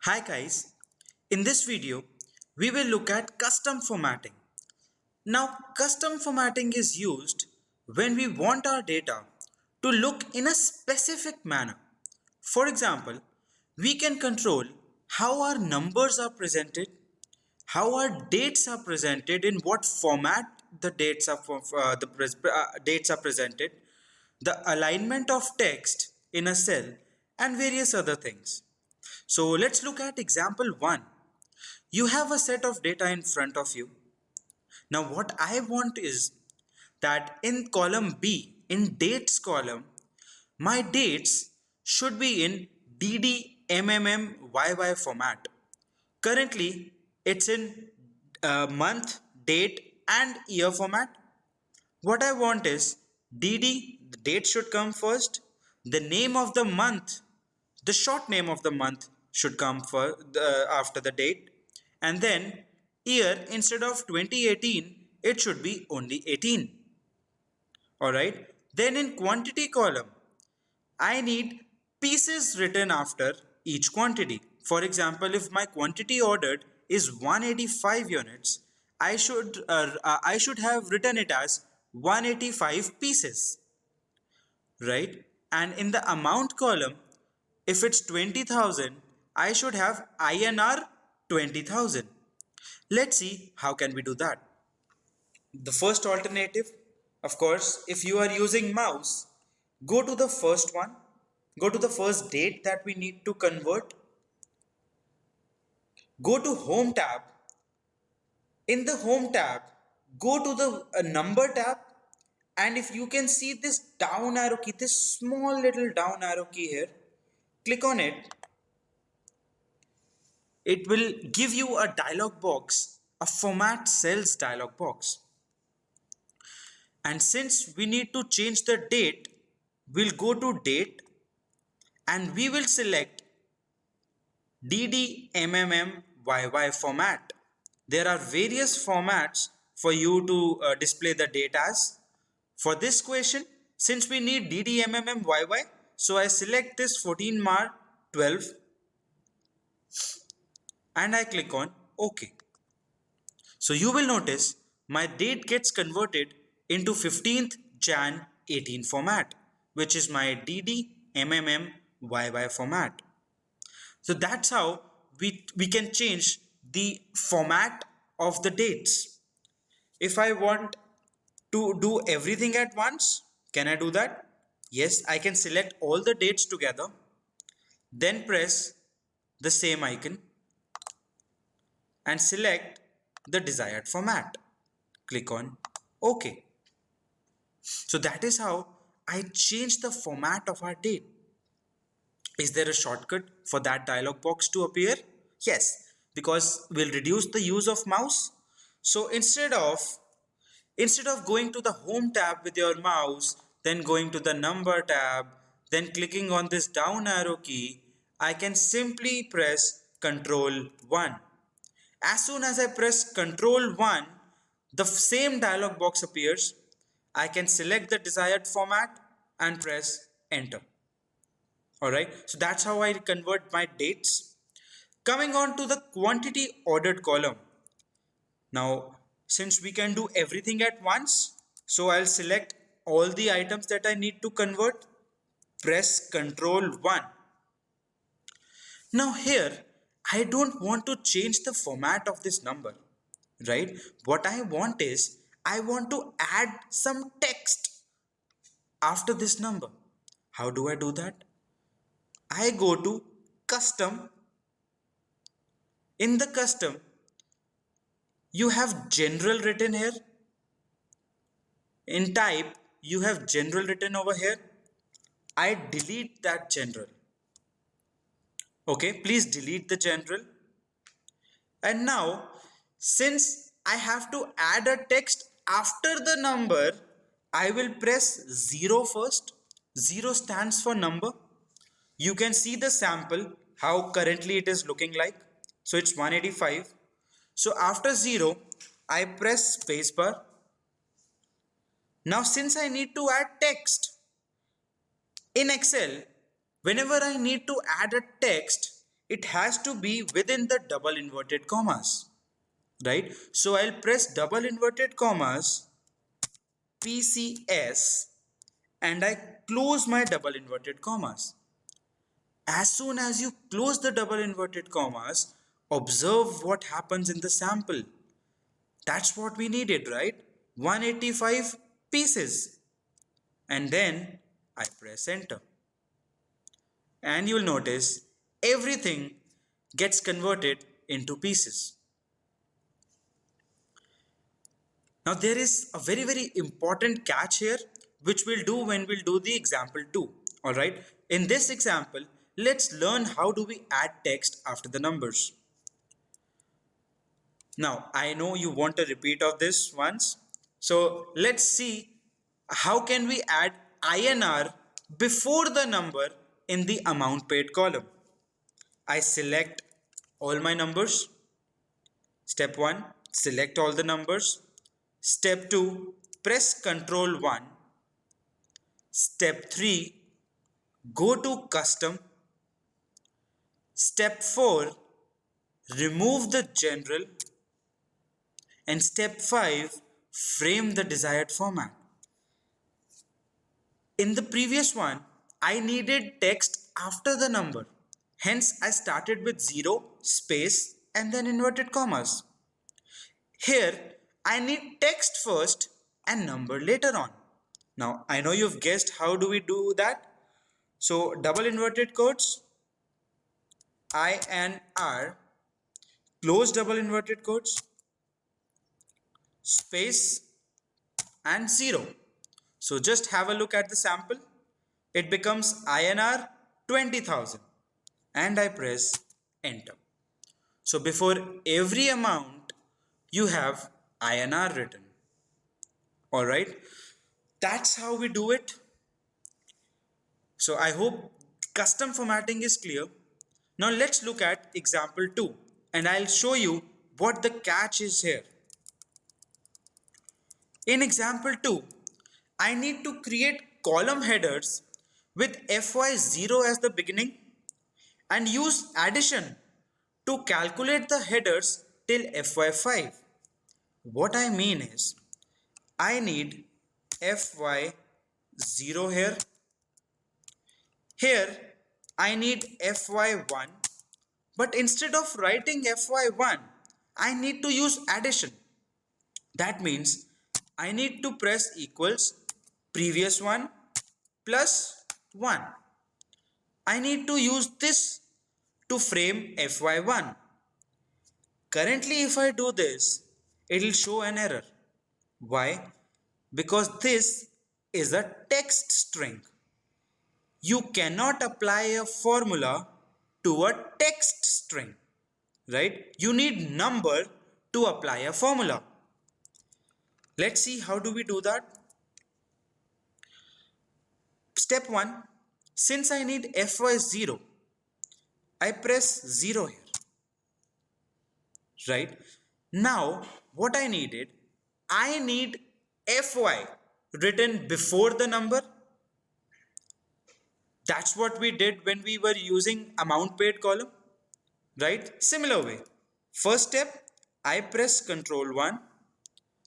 Hi guys, in this video we will look at custom formatting. Now custom formatting is used when we want our data to look in a specific manner. For example, we can control how our numbers are presented, how our dates are presented, in what format the dates are presented, the alignment of text in a cell, and various other things. So let's look at example 1. You have a set of data in front of you. Now what I want is that in column B, in dates column, my dates should be in DDMMMYY format. Currently, it's in month, date and year format. What I want is DD, the date should come first, the name of the month, the short name of the month should come after the date, and then year, instead of 2018 it should be only 18. Alright, then in quantity column I need pieces written after each quantity. For example, if my quantity ordered is 185 units, I should have written it as 185 pieces, right? And in the amount column, if it's 20,000, I should have INR 20,000. Let's see how can we do that. The first alternative, of course, if you are using mouse, go to the first one, go to the first date that we need to convert, go to home tab. In the home tab, go to the number tab, and if you can see this down arrow key, this small little down arrow key here, click on it. It will give you a dialog box, a format cells dialog box. And since we need to change the date, we'll go to date and we will select DDMMMYY format. There are various formats for you to display the date as. For this question, since we need DDMMMYY, so I select this 14 mar 12 and I click on OK. So you will notice my date gets converted into 15th Jan 18 format, which is my DDMMMYY format. So that's how we can change the format of the dates. If I want to do everything at once, can I do that? Yes, I can select all the dates together, then press the same icon and select the desired format. Click on OK. So that is how I change the format of our date. Is there a shortcut for that dialog box to appear? Yes, because we'll reduce the use of mouse. So instead of going to the home tab with your mouse, then going to the number tab, then clicking on this down arrow key, I can simply press Ctrl 1. As soon as I press Ctrl 1, the same dialog box appears. I can select the desired format and press enter. Alright, so that's how I convert my dates. Coming on to the quantity ordered column. Now, since we can do everything at once, so I'll select all the items that I need to convert, press Ctrl 1. Now here, I don't want to change the format of this number, right? What I want is, I want to add some text after this number. How do I do that? I go to custom. In the custom, you have general written here. In type, you have general written over here. I delete that general. Okay, please delete the general. And now, since I have to add a text after the number, I will press 0 first. 0 stands for number. You can see the sample, how currently it is looking like. So it's 185. So after 0, I press spacebar. Now since I need to add text, in Excel, whenever I need to add a text, it has to be within the double inverted commas, right? So I'll press double inverted commas PCS and I close my double inverted commas. As soon as you close the double inverted commas, observe what happens in the sample. That's what we needed, right? 185 pieces. And then I press enter. And you'll notice everything gets converted into pieces. Now there is a very important catch here which we'll do when we'll do the example 2. Alright, in this example, let's learn how do we add text after the numbers. Now I know you want a repeat of this once. So let's see how can we add INR before the number in the amount paid column. I select all my numbers. Step 1, select all the numbers. Step 2, press Ctrl 1. Step 3, go to custom. Step 4, remove the general. And step 5, frame the desired format. In the previous one, I needed text after the number. Hence, I started with 0, space, and then inverted commas. Here, I need text first and number later on. Now, I know you've guessed how do we do that. So, double inverted quotes, I and R, close double inverted quotes, space, and 0. So, just have a look at the sample. It becomes INR 20,000 and I press enter. So, before every amount, you have INR written. Alright, that's how we do it. So I hope custom formatting is clear. Now let's look at example 2 and I'll show you what the catch is here. In example 2, I need to create column headers with FY0 as the beginning and use addition to calculate the headers till FY5. What I mean is, I need FY0 here. Here, I need FY1. But instead of writing FY1, I need to use addition. That means I need to press equals previous one plus 1. I need to use this to frame FY1. Currently, if I do this, it will show an error. Why? Because this is a text string. You cannot apply a formula to a text string, right? You need number to apply a formula. Let's see how do we do that. Step 1, since I need FY0, I press 0 here, right? Now, what I need FY written before the number. That's what we did when we were using amount paid column, right? Similar way. First step, I press Ctrl 1.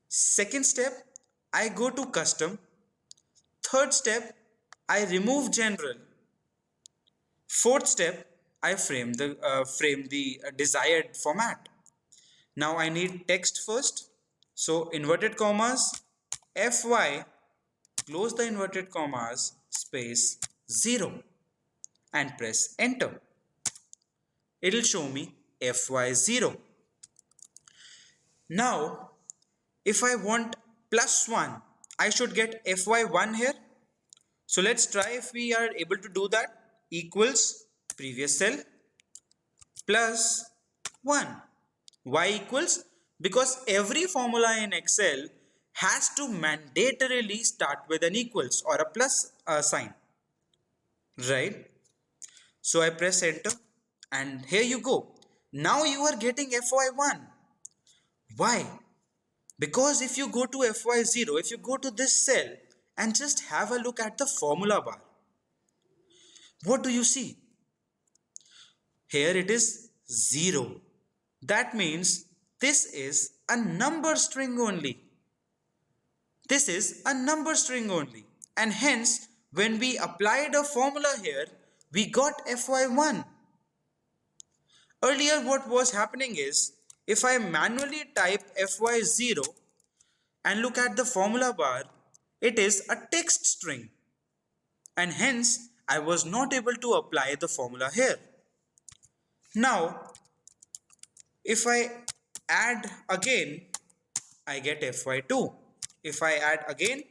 Second step, I go to custom. Third step, I remove general. Fourth step, I frame the desired format. Now I need text first. So inverted commas, FY, close the inverted commas, space 0 and press enter. It will show me FY0. Now, if I want plus 1, I should get FY1 here. So let's try if we are able to do that. Equals previous cell plus 1. Why equals? Because every formula in Excel has to mandatorily start with an equals or a plus sign, right? So I press enter and here you go. Now you are getting FY1. Why? Because if you go to FY0, if you go to this cell and just have a look at the formula bar, what do you see? Here it is 0. That means this is a number string only. This is a number string only. And hence, when we applied a formula here, we got fy1. Earlier what was happening is, if I manually type fy0 and look at the formula bar, it is a text string. And hence, I was not able to apply the formula here. Now, if I add again, I get fy2. If I add again,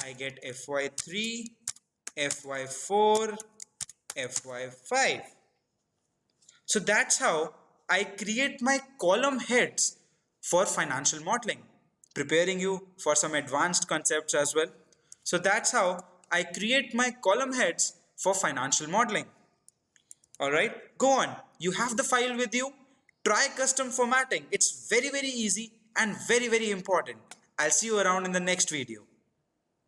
I get fy3, fy4, fy5. So that's how I create my column heads for financial modeling, preparing you for some advanced concepts as well. So that's how I create my column heads for financial modeling. Alright, go on. You have the file with you. Try custom formatting. It's very easy and very important. I'll see you around in the next video.